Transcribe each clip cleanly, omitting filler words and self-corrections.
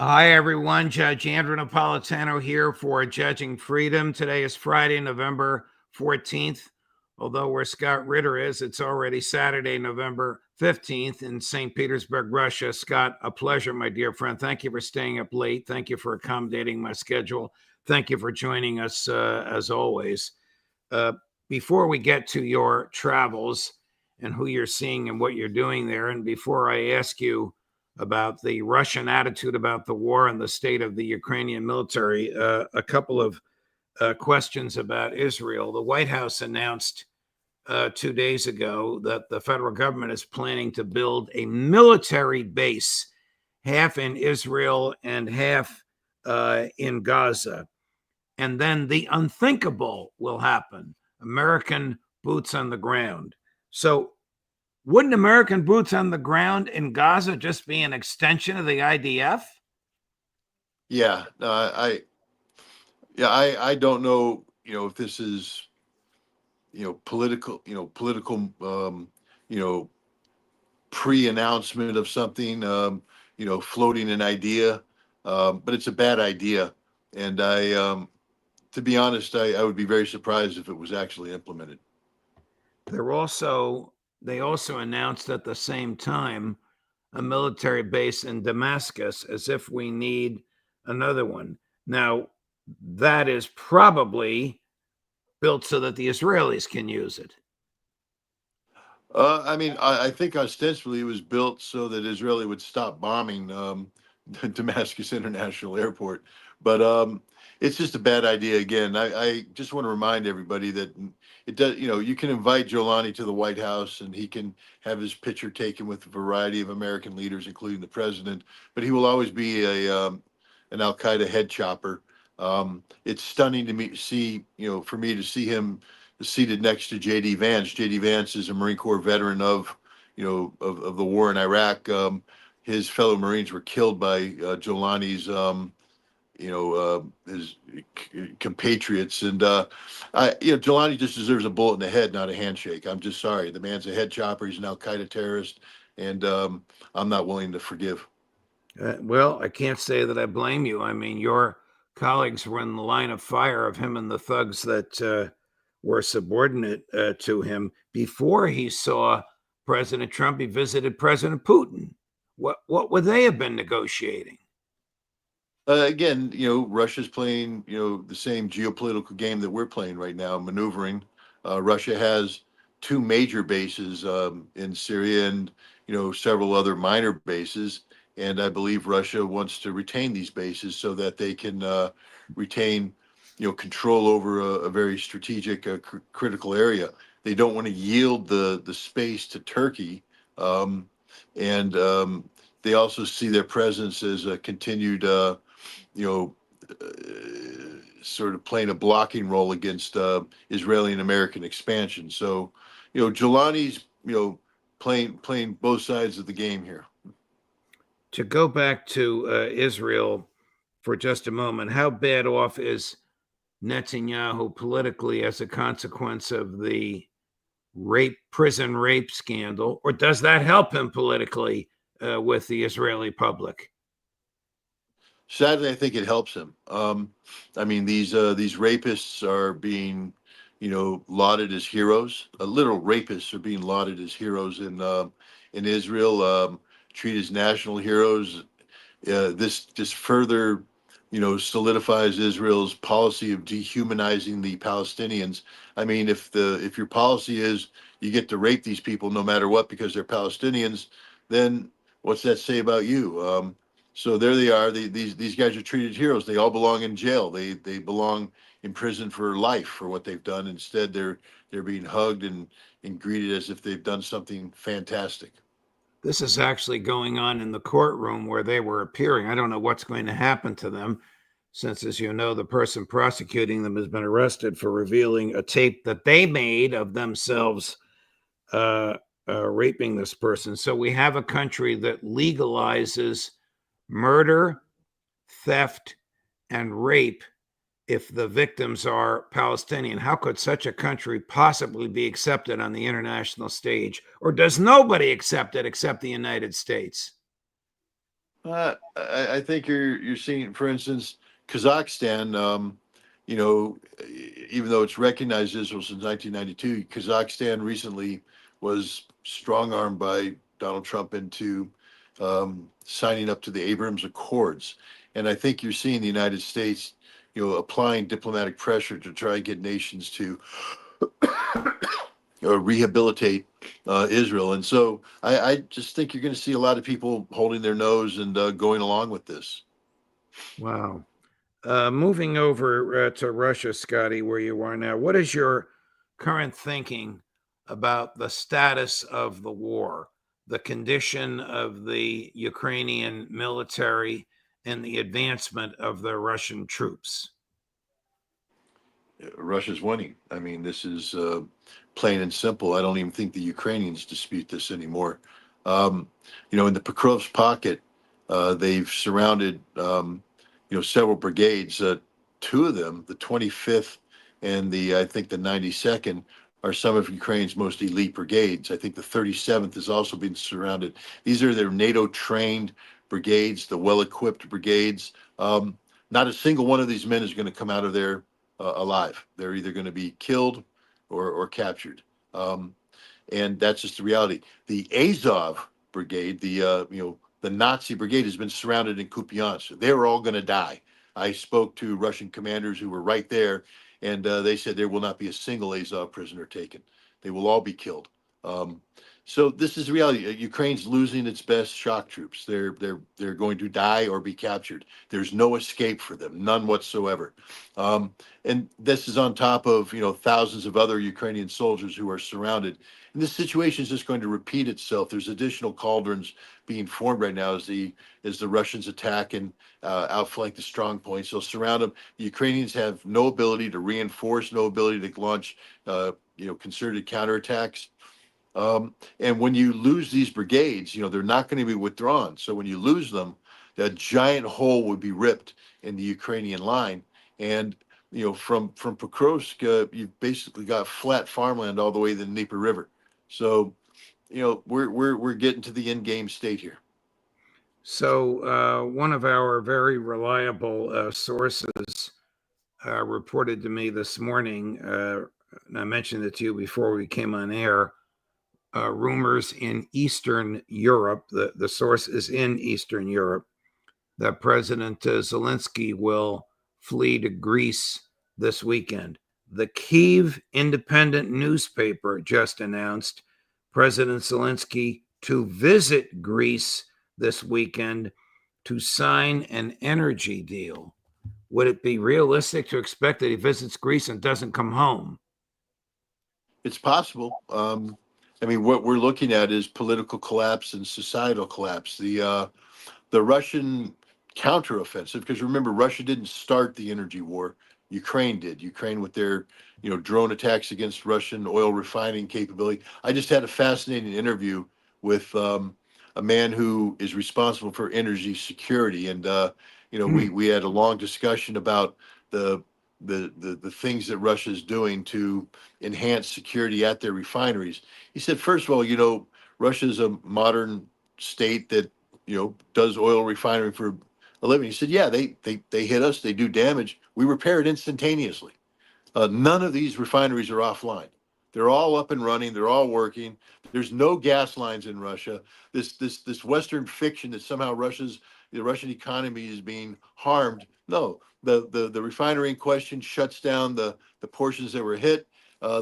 Hi, everyone. Judge Andrew Napolitano here for Judging Freedom. Today is Friday, November 14th. Although where Scott Ritter is, it's already Saturday, November 15th in St. Petersburg, Russia. Scott, a pleasure, my dear friend. Thank you for staying up late. Thank you for accommodating my schedule. Thank you for joining us, as always. Before we get to your travels and who you're seeing and what you're doing there, and before I ask you about the Russian attitude about the war and the state of the Ukrainian military, a couple of questions about Israel. The White House announced 2 days ago that the federal government is planning to build a military base, half in Israel and half in Gaza. And then the unthinkable will happen: American boots on the ground. So wouldn't American boots on the ground in Gaza just be an extension of the IDF? Yeah, I don't know, if this is, political, pre-announcement of something, floating an idea, but it's a bad idea, and to be honest, I would be very surprised if it was actually implemented. They also announced at the same time a military base in Damascus, as if we need another one. Now, that is probably built so that the Israelis can use it. I think ostensibly it was built so that Israeli would stop bombing Damascus International Airport, but it's just a bad idea. Again, I just want to remind everybody that it does. You can invite Jolani to the White House, and he can have his picture taken with a variety of American leaders, including the president. But he will always be an Al Qaeda head chopper. It's stunning to for me to see him seated next to J.D. Vance. J.D. Vance is a Marine Corps veteran of the war in Iraq. His fellow Marines were killed by Jolani's, his compatriots, and Jolani just deserves a bullet in the head, not a handshake. I'm just sorry. The man's a head chopper. He's an Al Qaeda terrorist, and I'm not willing to forgive. Well, I can't say that I blame you. I mean, your colleagues were in the line of fire of him and the thugs that were subordinate to him. Before he saw President Trump, he visited President Putin. What would they have been negotiating? Again, Russia's playing, the same geopolitical game that we're playing right now, maneuvering. Russia has two major bases in Syria and, several other minor bases. And I believe Russia wants to retain these bases so that they can retain, control over a very strategic, critical area. They don't want to yield the space to Turkey. And they also see their presence as a continued, sort of playing a blocking role against Israeli and American expansion. So, Jelani's, playing both sides of the game here. To go back to Israel for just a moment, how bad off is Netanyahu politically as a consequence of the prison rape scandal, or does that help him politically with the Israeli public? Sadly, I think it helps him. These rapists are being, lauded as heroes. Literal rapists are being lauded as heroes in Israel, treated as national heroes. This just further, solidifies Israel's policy of dehumanizing the Palestinians. I mean, if your policy is you get to rape these people no matter what because they're Palestinians, then what's that say about you? So there they are. These guys are treated heroes. They all belong in jail. They belong in prison for life for what they've done. Instead, they're being hugged and greeted as if they've done something fantastic. This is actually going on in the courtroom where they were appearing. I don't know what's going to happen to them, since, as you know, the person prosecuting them has been arrested for revealing a tape that they made of themselves raping this person. So we have a country that legalizes murder, theft, and rape if the victims are Palestinian. How could such a country possibly be accepted on the international stage? Or does nobody accept it except the United States? I think you're seeing, for instance, Kazakhstan. You know, even though it's recognized Israel since 1992, Kazakhstan recently was strong armed by Donald Trump into signing up to the Abrams Accords, and I think you're seeing the United States, applying diplomatic pressure to try and get nations to rehabilitate Israel. And so I just think you're going to see a lot of people holding their nose and going along with this. Wow. Moving over to Russia, Scotty, where you are now, what is your current thinking about the status of the war, the condition of the Ukrainian military, and the advancement of the Russian troops? Russia's winning. I mean, this is plain and simple. I don't even think the Ukrainians dispute this anymore. Um, in the Pokrovsk pocket, they've surrounded, several brigades. Two of them, the 25th and I think the 92nd, are some of Ukraine's most elite brigades. I think the 37th has also been surrounded. These are their NATO trained brigades, the well equipped brigades. Not a single one of these men is going to come out of there alive. They're either going to be killed or captured. Um, and that's just the reality. The Azov brigade, the Nazi brigade, has been surrounded in Kupiansk. They're all going to die. I spoke to Russian commanders who were right there, and they said there will not be a single Azov prisoner taken. They will all be killed. Um, so this is reality. Ukraine's losing its best shock troops. They're going to die or be captured. There's no escape for them, none whatsoever. Um, and this is on top of thousands of other Ukrainian soldiers who are surrounded. And this situation is just going to repeat itself. There's additional cauldrons being formed right now as the Russians attack and outflank the strong points. They'll surround them. The Ukrainians have no ability to reinforce, no ability to launch concerted counterattacks. And when you lose these brigades, they're not going to be withdrawn. So when you lose them, that giant hole would be ripped in the Ukrainian line. And from Pokrovsk, you've basically got flat farmland all the way to the Dnieper River. So we're getting to the end game state here. So, one of our very reliable sources reported to me this morning, and I mentioned it to you before we came on air, rumors in Eastern Europe, the source is in Eastern Europe, that President Zelensky will flee to Greece this weekend. The Kyiv Independent newspaper just announced President Zelensky to visit Greece this weekend to sign an energy deal. Would it be realistic to expect that he visits Greece and doesn't come home? It's possible. I mean, what we're looking at is political collapse and societal collapse. The Russian counteroffensive, because remember, Russia didn't start the energy war. Ukraine did. Ukraine with their, drone attacks against Russian oil refining capability. I just had a fascinating interview with a man who is responsible for energy security, and we had a long discussion about the the things that Russia is doing to enhance security at their refineries. He said, first of all, Russia is a modern state that does oil refinery for a living. He said, yeah, they hit us, they do damage. We repair it instantaneously. None of these refineries are offline. They're all up and running. They're all working. There's no gas lines in Russia. This Western fiction that somehow the Russian economy is being harmed. No, the refinery in question shuts down the portions that were hit.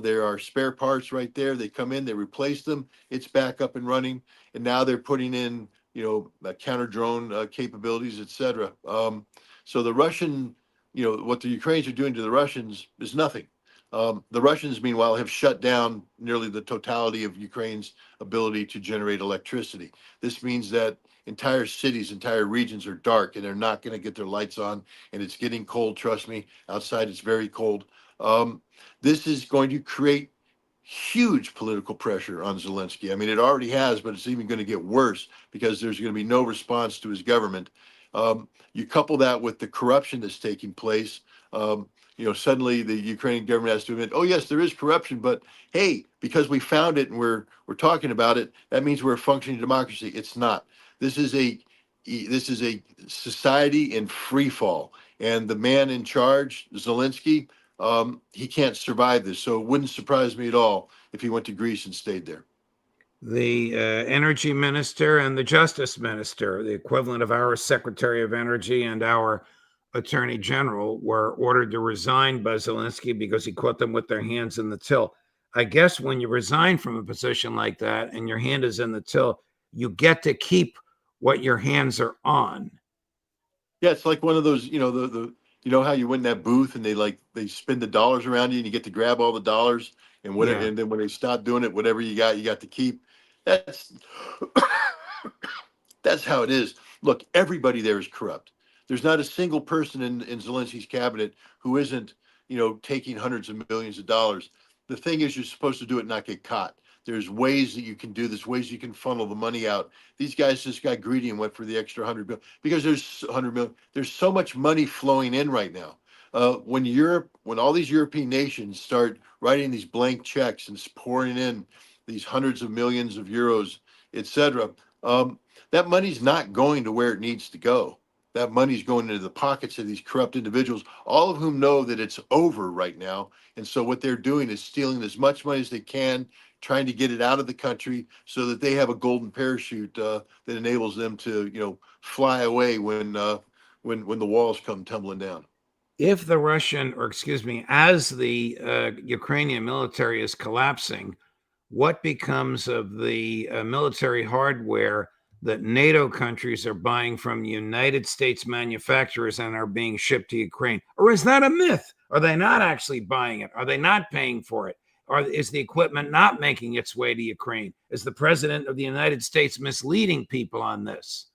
There are spare parts right there. They come in, they replace them. It's back up and running, and now they're putting in counter drone capabilities, etc. So the Russian what the Ukrainians are doing to the Russians is nothing. The Russians, meanwhile, have shut down nearly the totality of Ukraine's ability to generate electricity. This means that entire cities, entire regions are dark, and they're not going to get their lights on. And it's getting cold. Trust me, outside it's very cold. This is going to create huge political pressure on Zelensky. I mean, it already has, but it's even going to get worse because there's going to be no response to his government. You couple that with the corruption that's taking place. Suddenly the Ukrainian government has to admit, oh yes, there is corruption, but hey, because we found it and we're talking about it, that means we're a functioning democracy. It's not. This is a This is a society in free fall, and the man in charge, Zelensky, he can't survive this. So it wouldn't surprise me at all if he went to Greece and stayed there. The energy minister and the justice minister, the equivalent of our secretary of energy and our attorney general, were ordered to resign by Zelensky because he caught them with their hands in the till. I guess when you resign from a position like that and your hand is in the till, you get to keep what your hands are on. Yeah, it's like one of those, the you know how you win that booth and they spin the dollars around you and you get to grab all the dollars and whatever, Yeah. and then when they stop doing it, whatever you got to keep. That's that's how it is. Look, everybody there is corrupt. There's not a single person in Zelensky's cabinet who isn't, taking hundreds of millions of dollars. The thing is, you're supposed to do it, and not get caught. There's ways that you can do this, ways you can funnel the money out. These guys just got greedy and went for the extra 100 million because there's 100 million. There's so much money flowing in right now. When all these European nations start writing these blank checks and pouring in these hundreds of millions of euros, etc., that money's not going to where it needs to go. That money's going into the pockets of these corrupt individuals, all of whom know that it's over right now. And so what they're doing is stealing as much money as they can, trying to get it out of the country so that they have a golden parachute that enables them to, fly away when the walls come tumbling down. If the Russian, or excuse me, as the Ukrainian military is collapsing, what becomes of the military hardware that NATO countries are buying from United States manufacturers and are being shipped to Ukraine? Or is that a myth? Are they not actually buying it? Are they not paying for it? Or is the equipment not making its way to Ukraine? Is the president of the United States misleading people on this?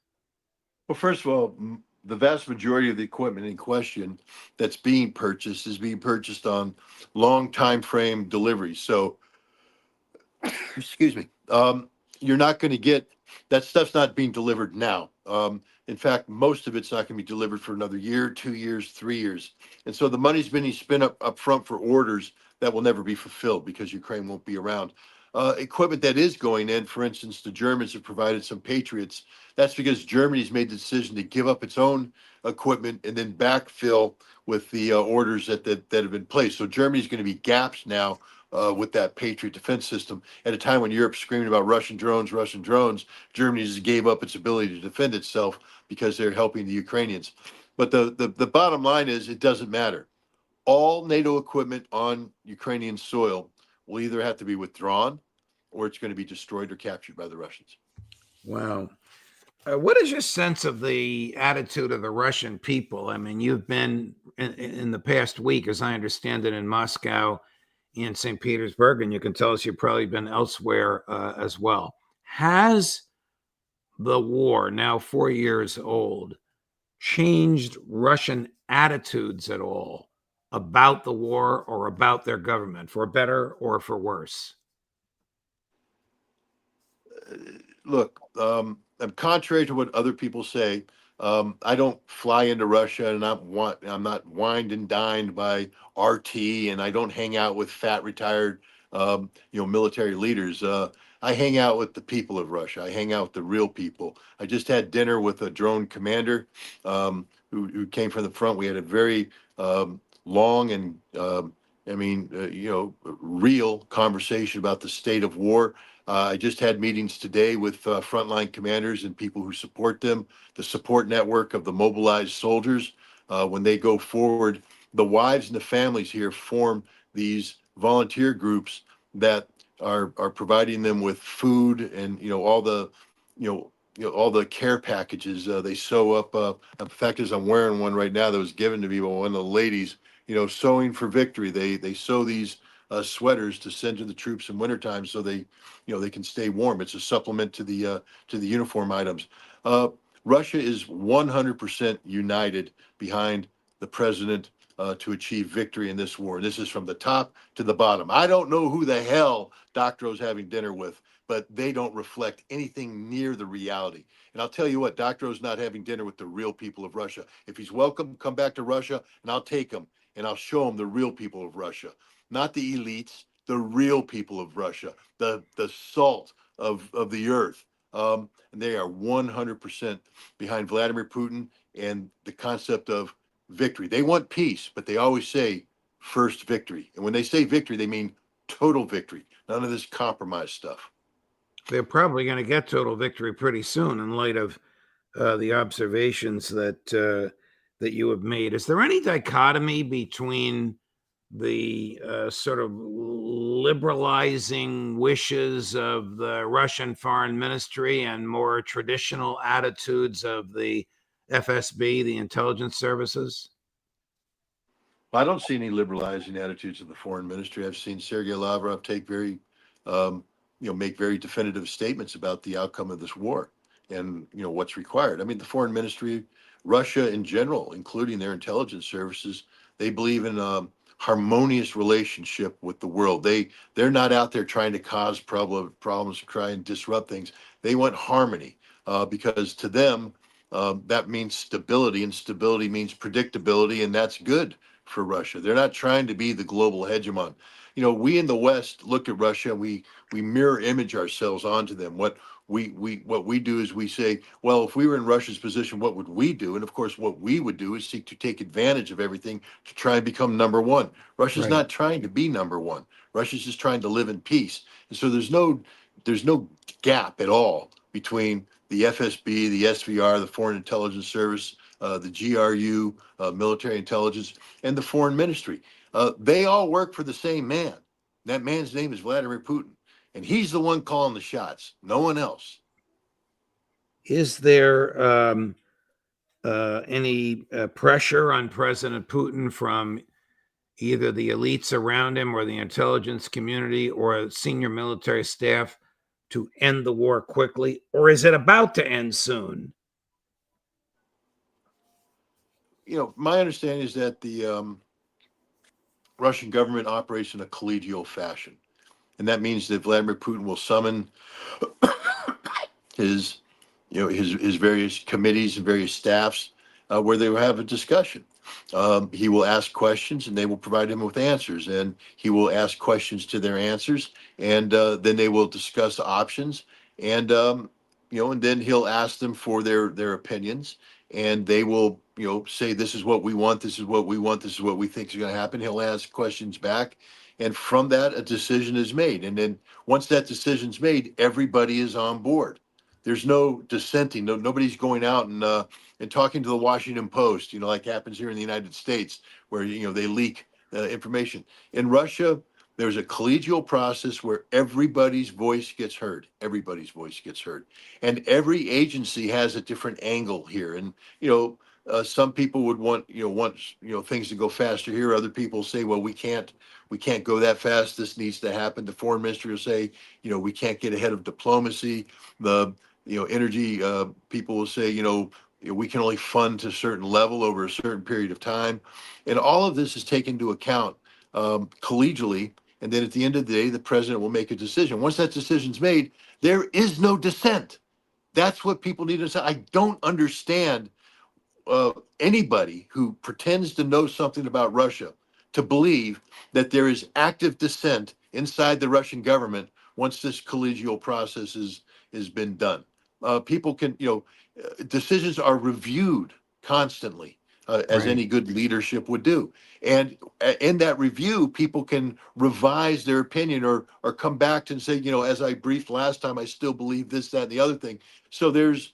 Well, first of all, the vast majority of the equipment in question that's being purchased is being purchased on long time frame deliveries. So excuse me, you're not going to get that stuff's not being delivered now. In fact, most of it's not going to be delivered for another year, 2 years, 3 years. And so the money's been spent up front for orders that will never be fulfilled because Ukraine won't be around. Equipment that is going in, for instance, the Germans have provided some Patriots. That's because Germany's made the decision to give up its own equipment and then backfill with the orders that have been placed. So Germany's going to be gaps now with that Patriot defense system. At a time when Europe's screaming about Russian drones, Germany just gave up its ability to defend itself because they're helping the Ukrainians. But the bottom line is it doesn't matter. All NATO equipment on Ukrainian soil will either have to be withdrawn or it's going to be destroyed or captured by the Russians. Wow. What is your sense of the attitude of the Russian people? I mean, you've been in the past week, as I understand it, in Moscow and St. Petersburg, and you can tell us you've probably been elsewhere as well. Has the war, now 4 years old, changed Russian attitudes at all about the war or about their government, for better or for worse? Look, contrary to what other people say, I don't fly into Russia, and I'm not wined and dined by RT, and I don't hang out with fat retired, military leaders. I hang out with the people of Russia. I hang out with the real people. I just had dinner with a drone commander who came from the front. We had a very long and real conversation about the state of war. I just had meetings today with frontline commanders and people who support them, the support network of the mobilized soldiers. When they go forward, the wives and the families here form these volunteer groups that are providing them with food and all the care packages. They sew up. In fact, as I'm wearing one right now that was given to me by one of the ladies, sewing for victory. They sew these sweaters to send to the troops in wintertime so they can stay warm. It's a supplement to the uniform items. Russia is 100% united behind the president to achieve victory in this war. This is from the top to the bottom. I don't know who the hell Doctorow's having dinner with, but they don't reflect anything near the reality. And I'll tell you what, Doctorow's not having dinner with the real people of Russia. If he's welcome, come back to Russia, and I'll take him and I'll show him the real people of Russia, not the elites, the real people of Russia, the salt of the earth. And they are 100% behind Vladimir Putin and the concept of victory. They want peace, but they always say first victory. And when they say victory, they mean total victory. None of this compromise stuff. They're probably going to get total victory pretty soon in light of the observations that you have made. Is there any dichotomy between the sort of liberalizing wishes of the Russian foreign ministry and more traditional attitudes of the FSB, the intelligence services? I don't see any liberalizing attitudes of the foreign ministry. I've seen Sergei Lavrov um, make very definitive statements about the outcome of this war and what's required. I mean, the foreign ministry, Russia in general, including their intelligence services, they believe in a harmonious relationship with the world. They're not out there trying to cause problems, try and disrupt things. They want harmony because to them that means stability, and stability means predictability, and that's good for Russia. They're not trying to be the global hegemon. We in the West look at Russia, we mirror image ourselves onto them. What we do is we say, well, if we were in Russia's position, what would we do? And of course, what we would do is seek to take advantage of everything to try and become number one. Russia's Right. not trying to be number one. Russia's just trying to live in peace. And so there's no gap at all between the FSB, the SVR, the Foreign Intelligence Service, the GRU, military intelligence, and the foreign ministry. They all work for the same man. That man's name is Vladimir Putin, and he's the one calling the shots, no one else. Is there any pressure on President Putin from either the elites around him or the intelligence community or senior military staff to end the war quickly? Or is it about to end soon? My understanding is that the Russian government operates in a collegial fashion, and that means that Vladimir Putin will summon his his various committees and various staffs where they will have a discussion. He will ask questions and they will provide him with answers, and he will ask questions to their answers, and then they will discuss options, and and then he'll ask them for their opinions, and they will say, this is what we want, this is what we want, this is what we think is going to happen. He'll ask questions back, and from that a decision is made, and then once that decision's made, everybody is on board. There's no dissenting. Nobody's going out and talking to the Washington Post, like happens here in the United States, where they leak information. In Russia, there's a collegial process where everybody's voice gets heard. Everybody's voice gets heard, and every agency has a different angle here. And some people would want things to go faster here. Other people say, well, we can't go that fast. This needs to happen. The foreign ministry will say, we can't get ahead of diplomacy. The energy people will say, we can only fund to a certain level over a certain period of time. And all of this is taken into account collegially. And then at the end of the day, the president will make a decision. Once that decision's made, there is no dissent. That's what people need to say. I don't understand anybody who pretends to know something about Russia to believe that there is active dissent inside the Russian government once this collegial process has been done. People can, decisions are reviewed constantly, as Right. any good leadership would do. And in that review, people can revise their opinion or come back and say, as I briefed last time, I still believe this, that, and the other thing. So there's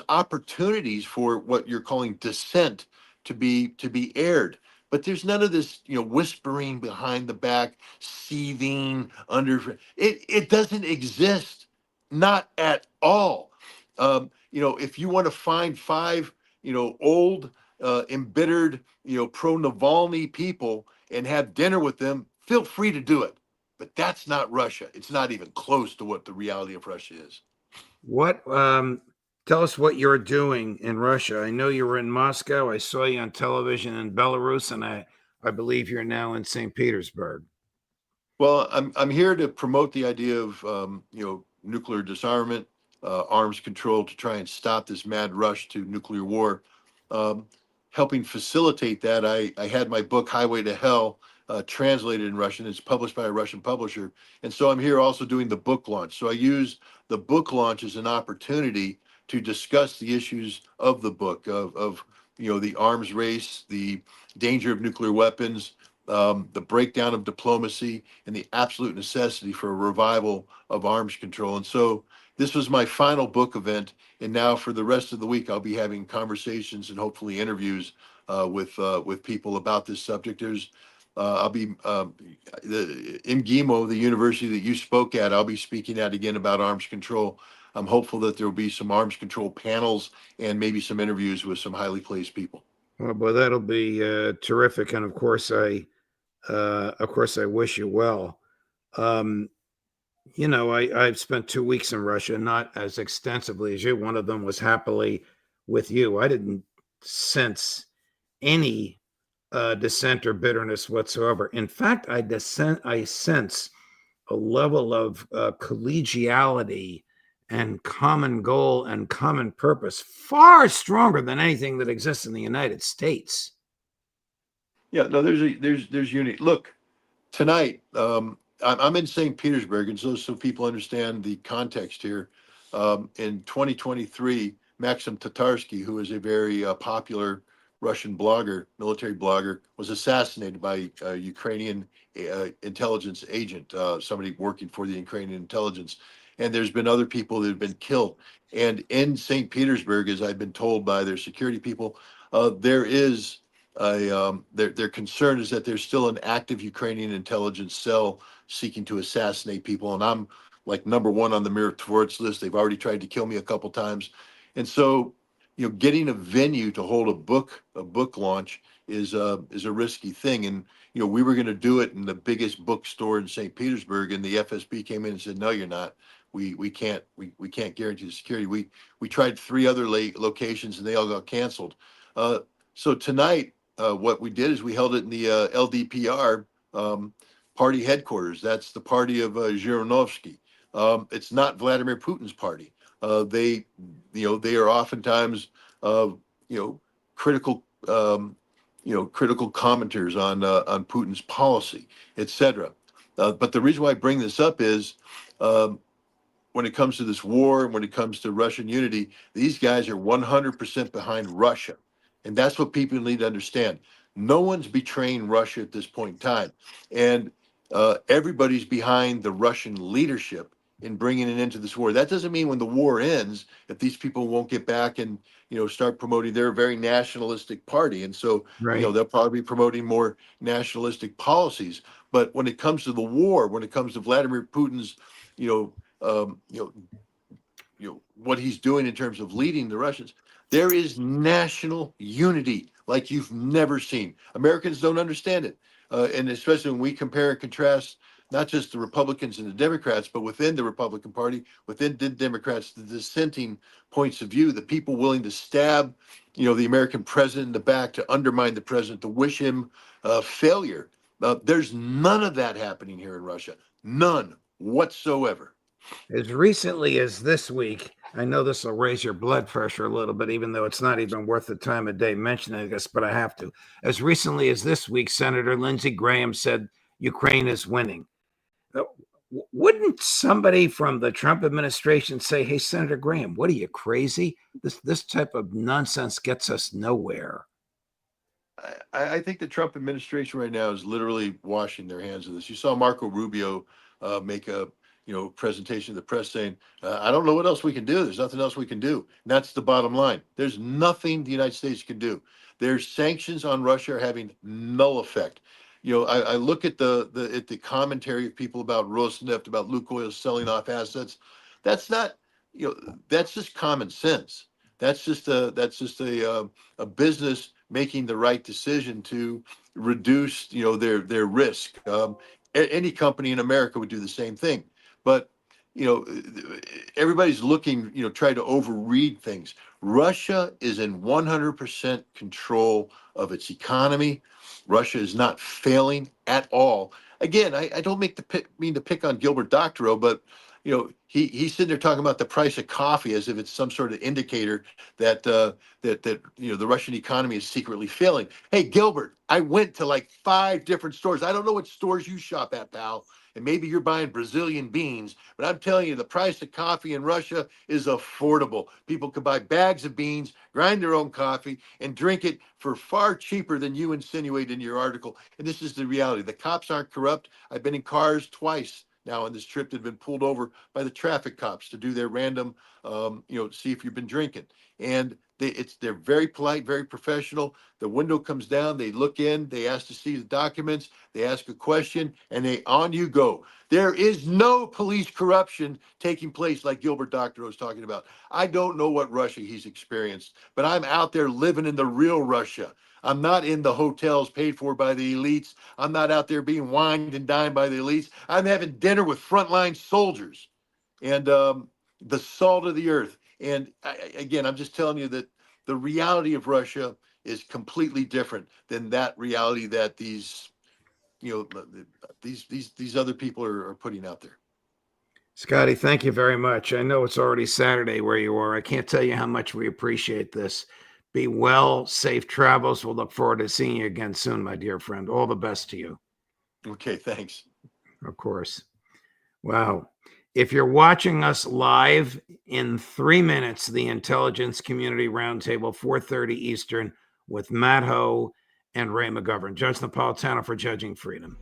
opportunities for what you're calling dissent to be aired, but there's none of this whispering behind the back, seething under it doesn't exist, not at all. If you want to find five old embittered pro Navalny people and have dinner with them, feel free to do it, but that's not Russia. It's not even close to what the reality of Russia is. What tell us what you're doing in Russia. I know you were in Moscow. I saw you on television in Belarus, and I believe you're now in St. Petersburg. Well, I'm here to promote the idea of nuclear disarmament, arms control to try and stop this mad rush to nuclear war. Um, Helping facilitate that, I had my book Highway to Hell translated in Russian. It's published by a Russian publisher. And so I'm here also doing the book launch. So I use the book launch as an opportunity to discuss the issues of the book, of the arms race, the danger of nuclear weapons, the breakdown of diplomacy, and the absolute necessity for a revival of arms control. And so this was my final book event. And now for the rest of the week, I'll be having conversations and hopefully interviews with people about this subject. I'll be in GIMO, the university that you spoke at. I'll be speaking at again about arms control. I'm hopeful that there will be some arms control panels and maybe some interviews with some highly placed people. Well, boy, that'll be terrific, and of course, I wish you well. Um, I've spent 2 weeks in Russia, not as extensively as you. One of them was happily with you. I didn't sense any dissent or bitterness whatsoever. In fact, I sense a level of collegiality and common goal and common purpose far stronger than anything that exists in the United States. Yeah, no, there's unity. Look, tonight, I'm in St. Petersburg, and so people understand the context here. In 2023, Maxim Tatarsky, who is a very popular Russian blogger, military blogger, was assassinated by a Ukrainian intelligence agent, somebody working for the Ukrainian intelligence. And there's been other people that have been killed. And in St. Petersburg, as I've been told by their security people, there is their concern is that there's still an active Ukrainian intelligence cell seeking to assassinate people, and I'm like number one on the Miratorits list. They've already tried to kill me a couple times, and so getting a venue to hold a book launch is a risky thing. And we were going to do it in the biggest bookstore in St. Petersburg, and the FSB came in and said, "No, you're not. We can't guarantee the security." We tried 3 other locations, and they all got canceled. So tonight, what we did is we held it in the LDPR party headquarters. That's the party of Zhirinovsky. It's not Vladimir Putin's party. They are oftentimes, critical, critical commenters on Putin's policy, etc. But the reason why I bring this up is, when it comes to this war and when it comes to Russian unity, these guys are 100% behind Russia. And that's what people need to understand. No one's betraying Russia at this point in time. And everybody's behind the Russian leadership in bringing it into this war. That doesn't mean when the war ends, that these people won't get back and, start promoting their very nationalistic party. And so, Right. they'll probably be promoting more nationalistic policies. But when it comes to the war, when it comes to Vladimir Putin's, what he's doing in terms of leading the Russians, there is national unity like you've never seen. Americans don't understand it, and especially when we compare and contrast not just the Republicans and the Democrats, but within the Republican Party, within the Democrats, the dissenting points of view, the people willing to stab, the American president in the back, to undermine the president, to wish him failure. There's none of that happening here in Russia. None whatsoever. As recently as this week, I know this will raise your blood pressure a little bit, even though it's not even worth the time of day mentioning this, but I have to. As recently as this week, Senator Lindsey Graham said Ukraine is winning. Wouldn't somebody from the Trump administration say, "Hey, Senator Graham, what are you, crazy? This type of nonsense gets us nowhere"? I think the Trump administration right now is literally washing their hands of this. You saw Marco Rubio make a presentation to the press saying, "I don't know what else we can do. There's nothing else we can do." And that's the bottom line. There's nothing the United States can do. Their sanctions on Russia are having null effect. I look at the commentary of people about Rosneft, about Lukoil selling off assets. That's not, that's just common sense. That's just a business making the right decision to reduce, their risk. Any company in America would do the same thing. But, you know, everybody's looking, try to overread things. Russia is in 100% control of its economy. Russia is not failing at all. Again, I don't mean to pick on Gilbert Doctorow, but he's sitting there talking about the price of coffee as if it's some sort of indicator that the Russian economy is secretly failing. Hey, Gilbert, I went to like 5 different stores. I don't know what stores you shop at, pal. And maybe you're buying Brazilian beans, but I'm telling you, the price of coffee in Russia is affordable. People can buy bags of beans, grind their own coffee, and drink it for far cheaper than you insinuate in your article. And this is the reality. The cops aren't corrupt. I've been in cars twice now on this trip that have been pulled over by the traffic cops to do their random, see if you've been drinking. And they're very polite, very professional. The window comes down, they look in, they ask to see the documents, they ask a question, and on you go. There is no police corruption taking place like Gilbert Doctorow was talking about. I don't know what Russia he's experienced, but I'm out there living in the real Russia. I'm not in the hotels paid for by the elites. I'm not out there being wined and dined by the elites. I'm having dinner with frontline soldiers and the salt of the earth. And again, I'm just telling you that the reality of Russia is completely different than that reality that these other people are putting out there. Scotty, thank you very much. I know it's already Saturday where you are. I can't tell you how much we appreciate this. Be well, safe travels. We'll look forward to seeing you again soon, my dear friend. All the best to you. Okay, thanks. Of course. Wow. If you're watching us live in 3 minutes, the Intelligence Community Roundtable, 4:30 Eastern, with Matt Ho and Ray McGovern. Judge Napolitano for Judging Freedom.